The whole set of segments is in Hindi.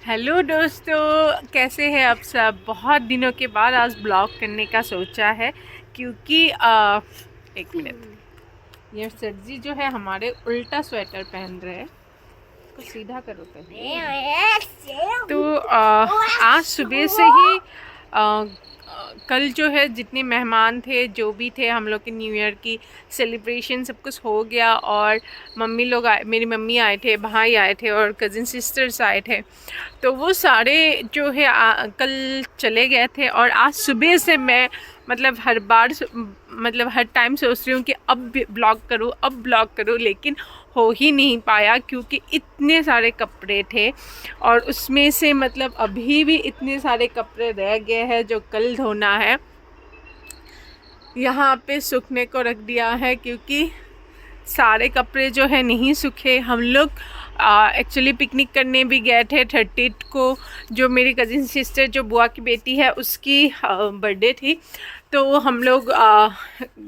हेलो दोस्तों, कैसे हैं आप सब। बहुत दिनों के बाद आज ब्लॉग करने का सोचा है क्योंकि एक मिनट, ये सर जी जो है हमारे उल्टा स्वेटर पहन रहे हैं। तो सीधा करो पहले। तो आज सुबह से ही कल जो है जितने मेहमान थे, जो भी थे, हम लोग के न्यू ईयर की सेलिब्रेशन सब कुछ हो गया। और मम्मी लोग आए, मेरी मम्मी आए थे, भाई आए थे और कज़िन सिस्टर्स आए थे। तो वो सारे जो है कल चले गए थे। और आज सुबह से मैं मतलब हर टाइम सोच रही हूँ कि अब ब्लॉग करूँ, लेकिन हो ही नहीं पाया क्योंकि इतने सारे कपड़े थे। और उसमें से मतलब अभी भी इतने सारे कपड़े रह गए हैं जो कल धोना है। यहाँ पे सूखने को रख दिया है क्योंकि सारे कपड़े जो है नहीं सूखे। हम लोग एक्चुअली पिकनिक करने भी गए थे 30 को, जो मेरी कज़िन सिस्टर जो बुआ की बेटी है उसकी बर्थडे थी। तो हम लोग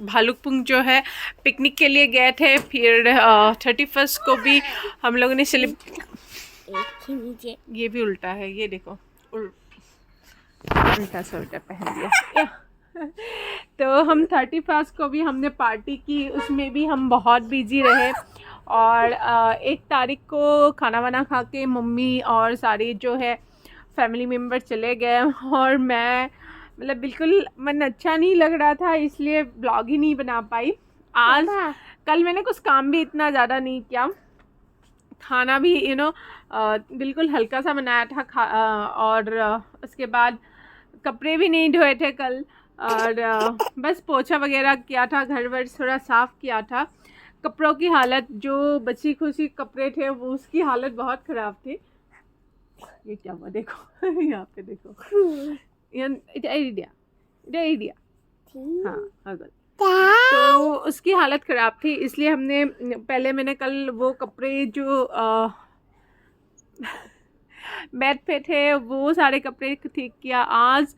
भालुकपुंग जो है पिकनिक के लिए गए थे। फिर 31 को भी हम लोगों ने ये भी उल्टा है, ये देखो उल्टा स्वेटर पहन दिया। तो हम 31 को भी हमने पार्टी की, उसमें भी हम बहुत बिजी रहे। और 1 तारीख को खाना वाना खा के मम्मी और सारे जो है फैमिली मेम्बर चले गए। और मैं मतलब बिल्कुल मन अच्छा नहीं लग रहा था, इसलिए ब्लॉग ही नहीं बना पाई आज। कल मैंने कुछ काम भी इतना ज़्यादा नहीं किया, खाना भी बिल्कुल हल्का सा बनाया था। और उसके बाद कपड़े भी नहीं धोए थे कल। और बस पोछा वगैरह किया था, घर वर थोड़ा साफ़ किया था। कपड़ों की हालत, जो बची खुशी कपड़े थे वो उसकी हालत बहुत ख़राब थी। ये क्या हुआ देखो यहाँ पे देखो, हाँ तो उसकी हालत ख़राब थी, इसलिए मैंने कल वो कपड़े जो बेड पे थे वो सारे कपड़े ठीक किया। आज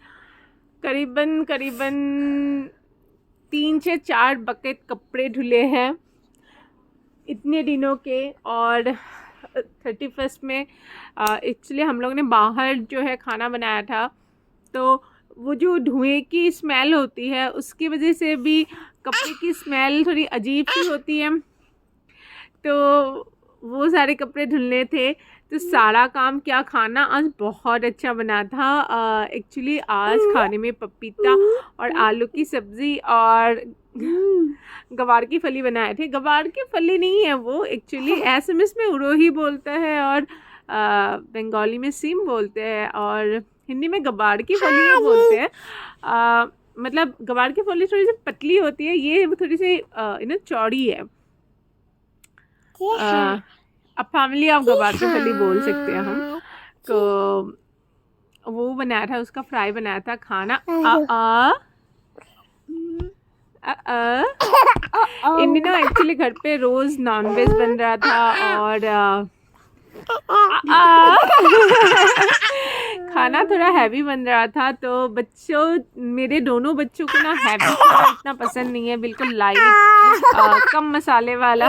करीबन 3 से 4 बकेट कपड़े धुले हैं इतने दिनों के। और 31 में एक्चुअली हम लोग ने बाहर जो है खाना बनाया था, तो वो जो धुएं की स्मेल होती है उसकी वजह से भी कपड़े की स्मेल थोड़ी अजीब सी होती है। तो वो सारे कपड़े धुलने थे। तो सारा काम क्या, खाना आज बहुत अच्छा बना था। एक्चुअली आज खाने में पपीता और आलू की सब्ज़ी और गवार की फली बनाए थे। गवार की फली नहीं है वो, एक्चुअली एसएमएस में उड़ोही बोलता है और बंगाली में सीम बोलते हैं और हिंदी में गवार की फली बोलते हैं। मतलब गवार की फली थोड़ी सी पतली होती है, ये थोड़ी सी चौड़ी है। अब फैमिली ऑफ गवार की फली बोल सकते हैं हम। तो वो बनाया था, उसका फ्राई बनाया था। खाना इन दिनों एक्चुअली घर पे रोज़ नॉनवेज बन रहा था और खाना थोड़ा हैवी बन रहा था। तो मेरे दोनों बच्चों को ना हैवी खाना इतना पसंद नहीं है, बिल्कुल लाइट कम मसाले वाला,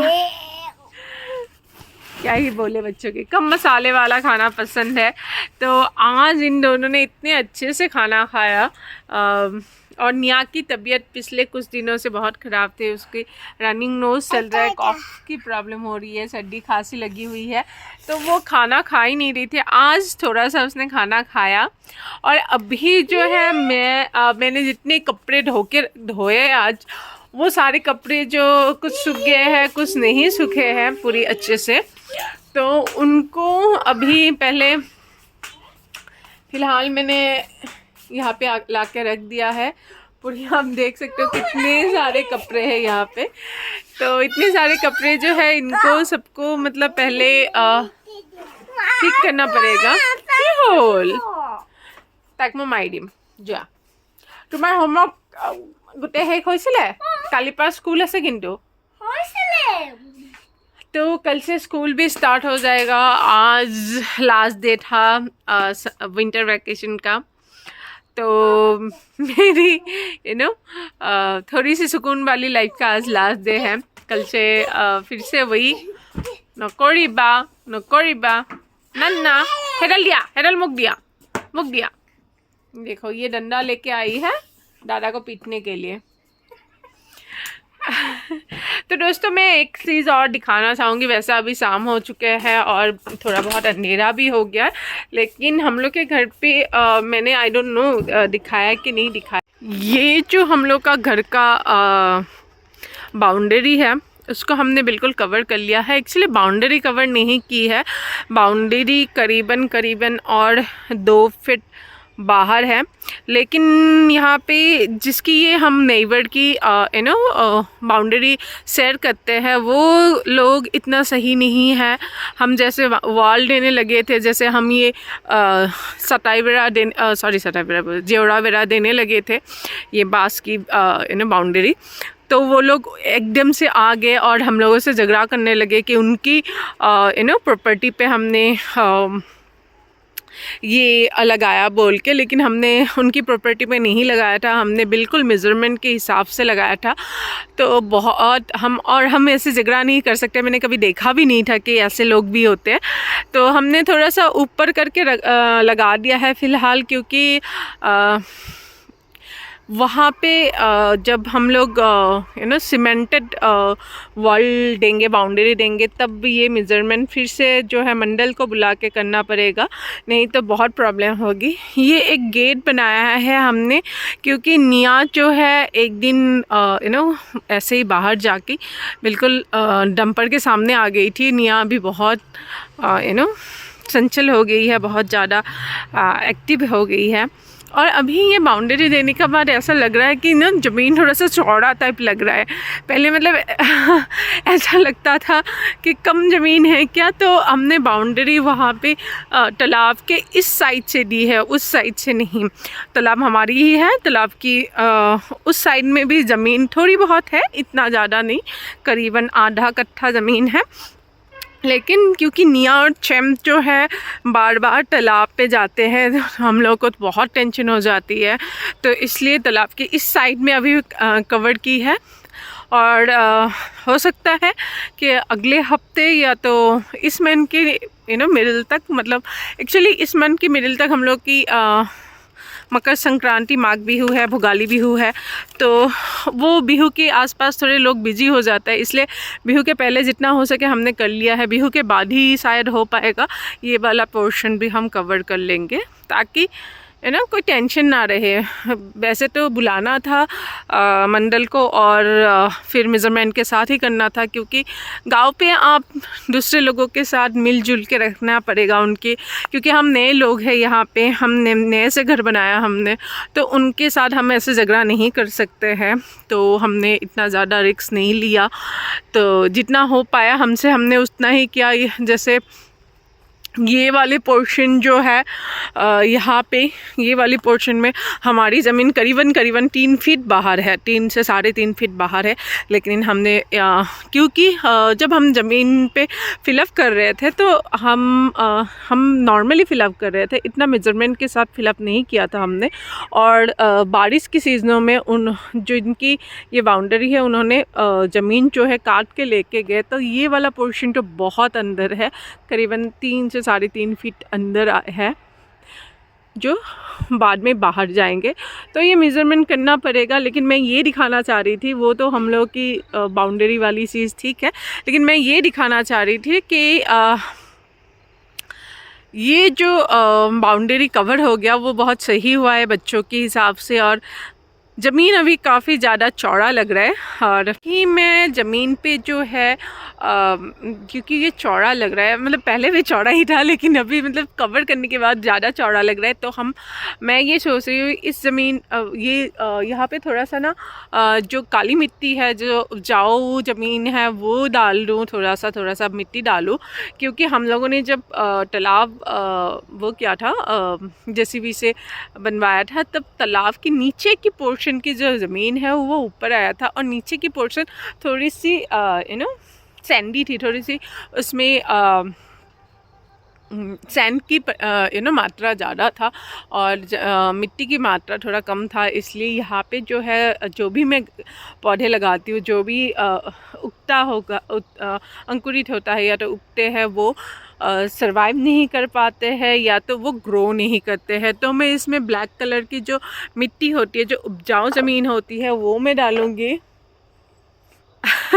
क्या ही बोले, बच्चों के कम मसाले वाला खाना पसंद है। तो आज इन दोनों ने इतने अच्छे से खाना खाया। और निया की तबीयत पिछले कुछ दिनों से बहुत ख़राब थी, उसकी रनिंग नोज चल रहा है, कॉफ की प्रॉब्लम हो रही है, सर्दी खांसी लगी हुई है, तो वो खाना खा ही नहीं रही थी। आज थोड़ा सा उसने खाना खाया। और अभी जो है मैंने जितने कपड़े धोए आज, वो सारे कपड़े जो कुछ सूख गए हैं, कुछ नहीं सूखे हैं पूरी अच्छे से, तो उनको अभी पहले फ़िलहाल मैंने यहाँ पे ला के रख दिया है। पूरी आप देख सकते हो कितने सारे कपड़े हैं यहाँ पे। तो इतने सारे कपड़े जो है इनको सबको मतलब पहले ठीक करना पड़ेगा। ताक मैं मारि दिम जा। तुम्हार होमवर्क गोटे शेष হৈছিলে? कालिर পৰা स्कूल আছে किन्तु। तो कल से स्कूल भी स्टार्ट हो जाएगा। आज लास्ट डे था विंटर वैकेशन का। तो मेरी थोड़ी सी सुकून वाली लाइफ का आज लास्ट डे है। कल से फिर से वही नकरिबा नन्ना हेरल मुक दिया। देखो ये डंडा लेके आई है दादा को पीटने के लिए। तो दोस्तों मैं एक चीज़ और दिखाना चाहूँगी। वैसे अभी शाम हो चुके हैं और थोड़ा बहुत अंधेरा भी हो गया, लेकिन हम लोग के घर पे मैंने आई डोंट नो दिखाया कि नहीं दिखाया, ये जो हम लोग का घर का बाउंड्री है उसको हमने बिल्कुल कवर कर लिया है। एक्चुअली बाउंड्री कवर नहीं की है, बाउंड्री करीबन और 2 फीट बाहर है, लेकिन यहाँ पे जिसकी ये हम नेबर की बाउंड्री शेयर करते हैं वो लोग इतना सही नहीं है। हम जैसे वॉल देने लगे थे, जैसे हम ये जेवड़ा वेरा देने लगे थे, ये बांस की बाउंड्री, तो वो लोग एकदम से आ गए और हम लोगों से झगड़ा करने लगे कि उनकी प्रॉपर्टी पे हमने ये लगाया बोल के, लेकिन हमने उनकी प्रॉपर्टी पे नहीं लगाया था, हमने बिल्कुल मेज़रमेंट के हिसाब से लगाया था। तो बहुत हम ऐसे झगड़ा नहीं कर सकते, मैंने कभी देखा भी नहीं था कि ऐसे लोग भी होते हैं। तो हमने थोड़ा सा ऊपर करके लगा दिया है फ़िलहाल, क्योंकि वहाँ पे जब हम लोग सीमेंटेड वॉल देंगे, बाउंड्री देंगे, तब ये मेज़रमेंट फिर से जो है मंडल को बुला के करना पड़ेगा, नहीं तो बहुत प्रॉब्लम होगी। ये एक गेट बनाया है हमने, क्योंकि निया जो है एक दिन ऐसे ही बाहर जाके बिल्कुल डंपर के सामने आ गई थी। निया अभी बहुत चंचल हो गई है, बहुत ज़्यादा एक्टिव हो गई है। और अभी ये बाउंड्री देने के बाद ऐसा लग रहा है कि ना ज़मीन थोड़ा सा चौड़ा टाइप लग रहा है। पहले मतलब ऐसा लगता था कि कम ज़मीन है क्या, तो हमने बाउंड्री वहाँ पे तालाब के इस साइड से दी है, उस साइड से नहीं। तालाब हमारी ही है, तालाब की उस साइड में भी ज़मीन थोड़ी बहुत है, इतना ज़्यादा नहीं, करीबन आधा कट्ठा ज़मीन है। लेकिन क्योंकि निया और चैम्प जो है बार बार तालाब पे जाते हैं, तो हम लोग को तो बहुत टेंशन हो जाती है, तो इसलिए तालाब की इस साइड में अभी कवर की है। और हो सकता है कि अगले हफ्ते या तो इस मंथ के मिडिल तक, मतलब एक्चुअली इस मंथ की मिडिल तक हम लोग की मकर संक्रांति, माघ बिहू है, भुगाली बिहू है, तो वो बिहू के आसपास थोड़े लोग बिजी हो जाता है, इसलिए बिहू के पहले जितना हो सके हमने कर लिया है। बिहू के बाद ही शायद हो पाएगा, ये वाला पोर्शन भी हम कवर कर लेंगे, ताकि कोई टेंशन ना रहे। वैसे तो बुलाना था मंडल को और फिर मेज़रमेंट के साथ ही करना था, क्योंकि गांव पे आप दूसरे लोगों के साथ मिलजुल के रखना पड़ेगा उनके, क्योंकि हम नए लोग हैं यहाँ पे, हमने नए से घर बनाया हमने, तो उनके साथ हम ऐसे झगड़ा नहीं कर सकते हैं। तो हमने इतना ज़्यादा रिस्क नहीं लिया, तो जितना हो पाया हमसे हमने उतना ही किया। जैसे ये वाले पोर्शन जो है यहाँ पे, ये वाली पोर्शन में हमारी ज़मीन करीबन 3 फीट बाहर है, 3 से 3.5 फीट बाहर है। लेकिन हमने क्योंकि जब हम ज़मीन पे फिलअप कर रहे थे तो हम नॉर्मली फ़िलअप कर रहे थे, इतना मेज़रमेंट के साथ फ़िलअप नहीं किया था हमने। और बारिश की सीज़नों में जो इनकी ये बाउंड्री है, उन्होंने ज़मीन जो है काट के लेके गए, तो ये वाला पोर्शन तो बहुत अंदर है, करीबन 3 से 3.5 फीट अंदर है, जो बाद में बाहर जाएंगे। तो ये मेज़रमेंट करना पड़ेगा। लेकिन मैं ये दिखाना चाह रही थी, वो तो हम लोग की बाउंड्री वाली चीज़ ठीक है, लेकिन मैं ये दिखाना चाह रही थी कि ये जो बाउंड्री कवर हो गया वो बहुत सही हुआ है बच्चों के हिसाब से, और ज़मीन अभी काफ़ी ज़्यादा चौड़ा लग रहा है। और ही मैं ज़मीन पे जो है क्योंकि ये चौड़ा लग रहा है, मतलब पहले भी चौड़ा ही था, लेकिन अभी मतलब कवर करने के बाद ज़्यादा चौड़ा लग रहा है, तो मैं ये सोच रही हूँ इस ज़मीन यहाँ पे थोड़ा सा ना जो काली मिट्टी है, जो उपजाऊ ज़मीन है, वो डाल दूँ, थोड़ा सा मिट्टी डालूँ, क्योंकि हम लोगों ने जब तालाब वो क्या था जेसीबी से बनवाया था, तब तालाब के नीचे की पोर्शन की जो ज़मीन है वो ऊपर आया था, और नीचे की पोर्शन थोड़ी सी सैंडी थी, थोड़ी सी उसमें सैंड की मात्रा ज़्यादा था और मिट्टी की मात्रा थोड़ा कम था। इसलिए यहाँ पे जो है, जो भी मैं पौधे लगाती हूँ, जो भी उगता होगा, अंकुरित होता है या तो उगते हैं, वो सरवाइव नहीं कर पाते हैं या तो वो ग्रो नहीं करते हैं। तो मैं इसमें ब्लैक कलर की जो मिट्टी होती है, जो उपजाऊ ज़मीन होती है, वो मैं डालूँगी।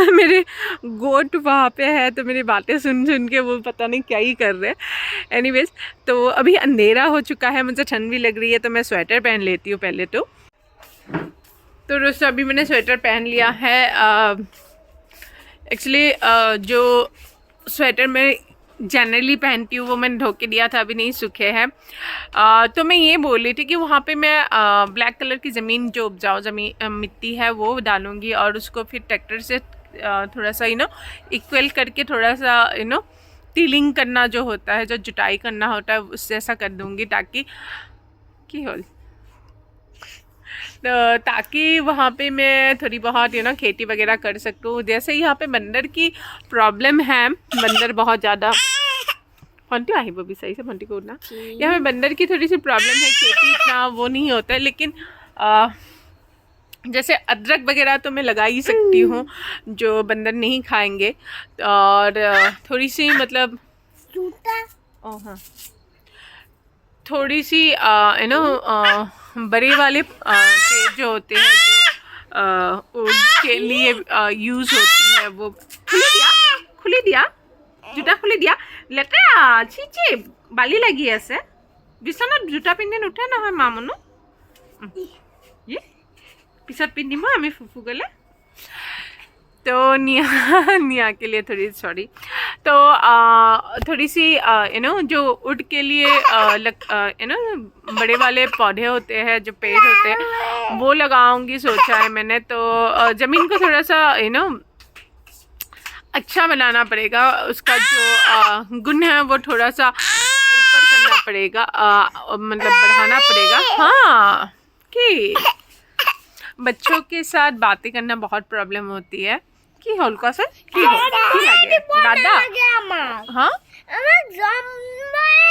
मेरे गोट वहाँ पे है तो मेरी बातें सुन सुन के वो पता नहीं क्या ही कर रहे हैं। एनीवेज, तो अभी अंधेरा हो चुका है, मुझे ठंड भी लग रही है, तो मैं स्वेटर पहन लेती हूँ पहले तो दोस्तों अभी मैंने स्वेटर पहन लिया है। एक्चुअली जो स्वेटर मैं जनरली पहनती हूँ वो मैंने धो के दिया था, अभी नहीं सूखे हैं। तो मैं ये बोल रही थी कि वहाँ पे मैं ब्लैक कलर की ज़मीन, जो उपजाऊ ज़मीन मिट्टी है, वो डालूँगी और उसको फिर ट्रैक्टर से थोड़ा सा इक्वल करके थोड़ा सा टीलिंग करना जो होता है, जो जुताई करना होता है, उस जैसा कर दूँगी ताकि वहाँ पे मैं थोड़ी बहुत खेती वगैरह कर सकूँ। जैसे यहाँ पे बंदर की प्रॉब्लम है, बंदर बहुत ज़्यादा फंटी आई वो भी सही से फंटी को उड़ना। यहाँ पे बंदर की थोड़ी सी प्रॉब्लम है, खेती इतना वो नहीं होता है, लेकिन जैसे अदरक वगैरह तो मैं लगा ही सकती हूँ जो बंदर नहीं खाएंगे। और थोड़ी सी मतलब हाँ, थोड़ी सी बड़े वाले पेड़ जो होते हैं, जो उसके लिए यूज़ होती है, वो खुली दिया जूता खुली दिया लेटा छी बाली लगी আছে বিছানাত জুতা পিন্ধি নুঠে নহয় মামুনো ये পিছত পিন্ধিম আমি ফুফু গলে। तो निया के लिए थोड़ी सॉरी। तो थोड़ी सी जो वुड के लिए बड़े वाले पौधे होते हैं, जो पेड़ होते हैं, वो लगाऊंगी सोचा है मैंने। तो ज़मीन को थोड़ा सा अच्छा बनाना पड़ेगा, उसका जो गुण है वो थोड़ा सा ऊपर करना पड़ेगा, मतलब बढ़ाना पड़ेगा। हाँ, कि बच्चों के साथ बातें करना बहुत प्रॉब्लम होती है। কি হল কসে কি লাগে দাদা हाँ জন্মই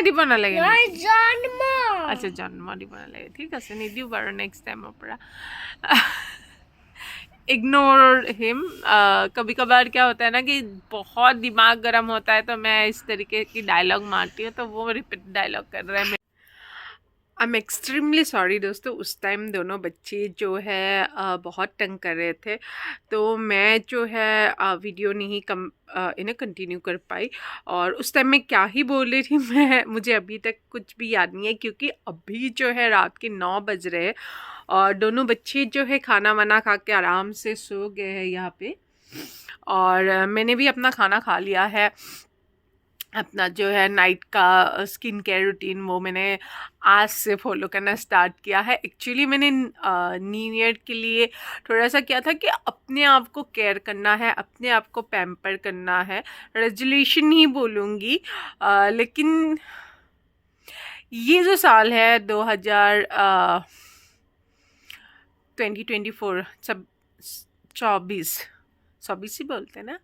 দিব নালাগে আচ্ছা জন্ম দিব নালাগে ঠিক আছে নিদিও বাৰু নেক্সট টাইমৰ পৰা इग्नोर हिम। कभी कभार क्या होता है ना कि बहुत दिमाग गर्म होता है तो मैं इस तरीके की डायलॉग मारती हूँ, तो वो रिपीट डायलॉग कर रहे हैं। आई एम एक्सट्रीमली सॉरी दोस्तों, उस टाइम दोनों बच्चे जो है बहुत तंग कर रहे थे, तो मैं जो है वीडियो नहीं कंटिन्यू कर पाई। और उस टाइम मैं क्या ही बोल रही थी मुझे अभी तक कुछ भी याद नहीं है, क्योंकि अभी जो है रात के 9 बज रहे हैं और दोनों बच्चे जो है खाना वाना खा के आराम से सो गए हैं यहाँ पे। और मैंने भी अपना खाना खा लिया है। अपना जो है नाइट का स्किन केयर रूटीन वो मैंने आज से फॉलो करना स्टार्ट किया है। एक्चुअली मैंने न्यू ईयर के लिए थोड़ा सा क्या था कि अपने आप को केयर करना है, अपने आप को पैम्पर करना है। रेजोल्यूशन ही बोलूँगी, लेकिन ये जो साल है 2024 24 ही बोलते हैं ना,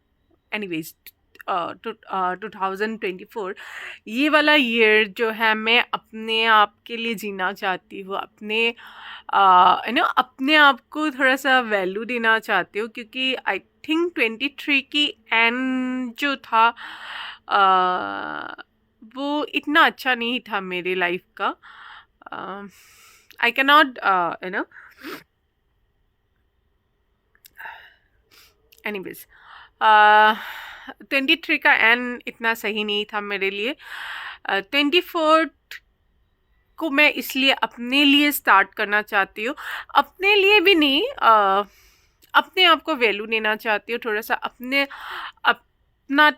एनीवेज 2024 ये वाला ईयर जो है मैं अपने आप के लिए जीना चाहती हूँ, अपने आप को थोड़ा सा वैल्यू देना चाहती हूँ। क्योंकि आई थिंक 23 की एंड जो था वो इतना अच्छा नहीं था मेरे लाइफ का। आई कैन नॉट एनीवेज 23 का एंड इतना सही नहीं था मेरे लिए। 24 को मैं इसलिए अपने लिए स्टार्ट करना चाहती हूँ, अपने लिए भी नहीं, अपने आप को वैल्यू देना चाहती हूँ, थोड़ा सा अपना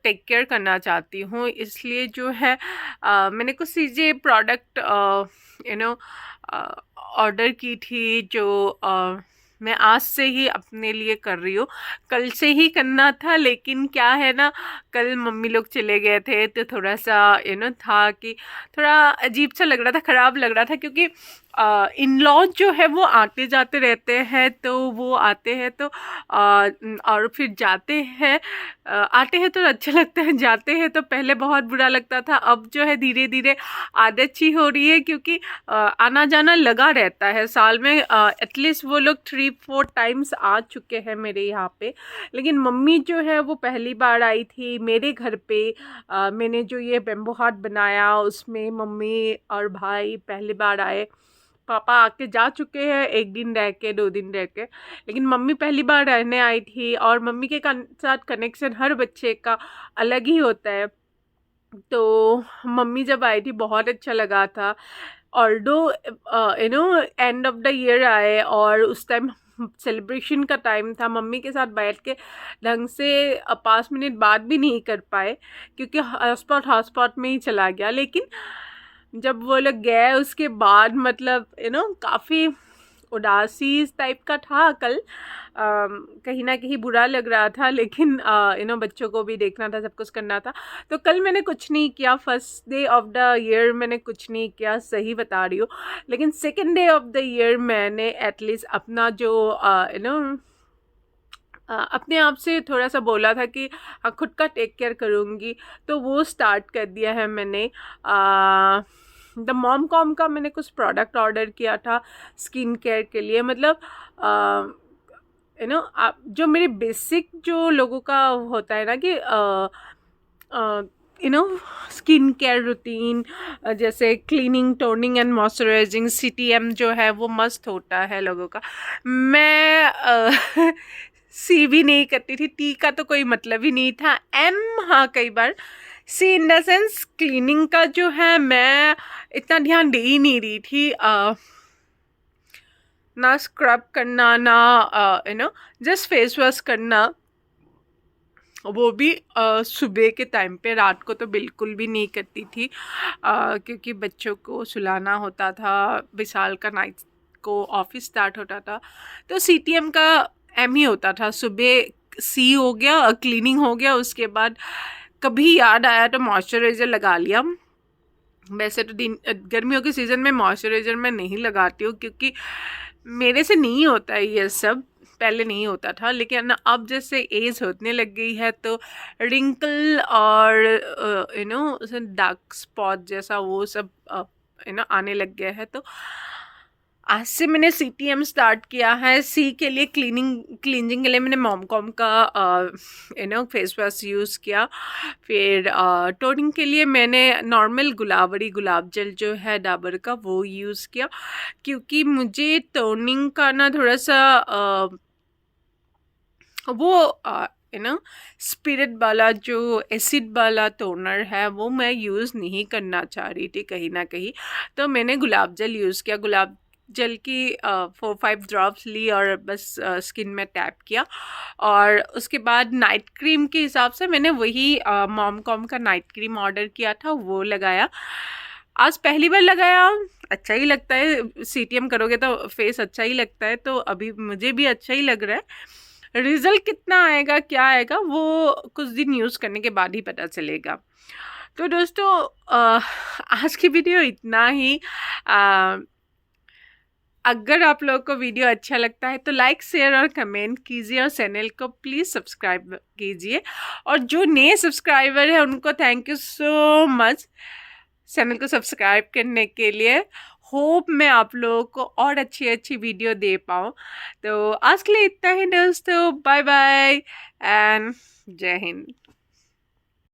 टेक केयर करना चाहती हूँ। इसलिए जो है मैंने कुछ चीज़ें प्रोडक्ट ऑर्डर की थी, जो मैं आज से ही अपने लिए कर रही हूँ। कल से ही करना था, लेकिन क्या है ना, कल मम्मी लोग चले गए थे तो थोड़ा सा था कि थोड़ा अजीब सा लग रहा था, ख़राब लग रहा था। क्योंकि इन लॉज जो है वो आते जाते रहते हैं, तो वो आते हैं तो और फिर जाते हैं। आते हैं तो अच्छा लगता है, जाते हैं तो पहले बहुत बुरा लगता था, अब जो है धीरे धीरे आदत सी हो रही है, क्योंकि आना जाना लगा रहता है। साल में एटलीस्ट वो लोग 3-4 टाइम्स आ चुके हैं मेरे यहाँ पे। लेकिन मम्मी जो है वो पहली बार आई थी मेरे घर पे। मैंने जो ये बेम्बो हार्ट बनाया उसमें मम्मी और भाई पहली बार आए। पापा आके जा चुके हैं 1 दिन रह के, 2 दिन रह के, लेकिन मम्मी पहली बार रहने आई थी। और मम्मी के साथ कनेक्शन हर बच्चे का अलग ही होता है। तो मम्मी जब आई थी बहुत अच्छा लगा था। Although end of the year आए और उस टाइम सेलिब्रेशन का टाइम था, मम्मी के साथ बैठ के ढंग से 5 मिनट बात भी नहीं कर पाए, क्योंकि हॉटस्पॉट में ही चला गया। लेकिन जब वो लोग गए उसके बाद मतलब काफ़ी उदासी टाइप का था कल। कहीं ना कहीं बुरा लग रहा था, लेकिन बच्चों को भी देखना था, सब कुछ करना था। तो कल मैंने कुछ नहीं किया, first day of the year मैंने कुछ नहीं किया, सही बता रही हूँ। लेकिन second day of the year मैंने एटलीस्ट अपना जो अपने आप से थोड़ा सा बोला था कि हाँ खुद का टेक केयर करूँगी, तो वो स्टार्ट कर दिया है मैंने। द मॉम कॉम का मैंने कुछ प्रोडक्ट ऑर्डर किया था स्किन केयर के लिए। मतलब आप जो मेरे बेसिक जो लोगों का होता है ना कि स्किन केयर रूटीन, जैसे cleaning, toning and moisturising, CTM जो है वो मस्त होता है लोगों का। मैं सी भी नहीं करती थी, टी का तो कोई मतलब ही नहीं था। हाँ कई बार सी इन द सेंस क्लीनिंग का जो है मैं इतना ध्यान दे ही नहीं रही थी। ना स्क्रब करना, ना जस्ट फेस वॉश करना, वो भी सुबह के टाइम पे। रात को तो बिल्कुल भी नहीं करती थी, क्योंकि बच्चों को सुलाना होता था। विशाल का नाइट को ऑफिस स्टार्ट होता था, तो CTM का एम ही होता था। सुबह सी हो गया, क्लीनिंग हो गया, उसके बाद कभी याद आया तो मॉइस्चराइज़र लगा लिया। वैसे तो गर्मियों के सीज़न में मॉइस्चराइज़र मैं नहीं लगाती हूँ, क्योंकि मेरे से नहीं होता है ये सब। पहले नहीं होता था, लेकिन अब जैसे एज होने लग गई है तो रिंकल और डार्क स्पॉट जैसा वो सब आने लग गया है। तो आज से मैंने CTM स्टार्ट किया है। सी के लिए क्लींजिंग के लिए मैंने मॉमकॉम का फेस वॉश यूज़ किया। फिर टोनिंग के लिए मैंने नॉर्मल गुलाब जल जो है डाबर का वो यूज़ किया, क्योंकि मुझे टोनिंग का ना थोड़ा सा वो स्पिरिट वाला जो एसिड वाला टोनर है वो मैं यूज़ नहीं करना चाह रही थी कहीं ना कहीं। तो मैंने गुलाब जल यूज़ किया। गुलाब जल की 4-5 ड्रॉप्स ली और बस स्किन में टैप किया। और उसके बाद नाइट क्रीम के हिसाब से मैंने वही मॉमकॉम का नाइट क्रीम ऑर्डर किया था, वो लगाया। आज पहली बार लगाया, अच्छा ही लगता है। CTM करोगे तो फेस अच्छा ही लगता है, तो अभी मुझे भी अच्छा ही लग रहा है। रिज़ल्ट कितना आएगा, क्या आएगा, वो कुछ दिन यूज़ करने के बाद ही पता चलेगा। तो दोस्तों आज की वीडियो इतना ही। अगर आप लोगों को वीडियो अच्छा लगता है तो लाइक, शेयर और कमेंट कीजिए, और चैनल को प्लीज़ सब्सक्राइब कीजिए। और जो नए सब्सक्राइबर हैं उनको thank you so much channel को सब्सक्राइब करने के लिए। होप मैं आप लोगों को और अच्छी वीडियो दे पाऊँ। तो आज के लिए इतना ही दोस्तों, बाय बाय एंड जय हिंद।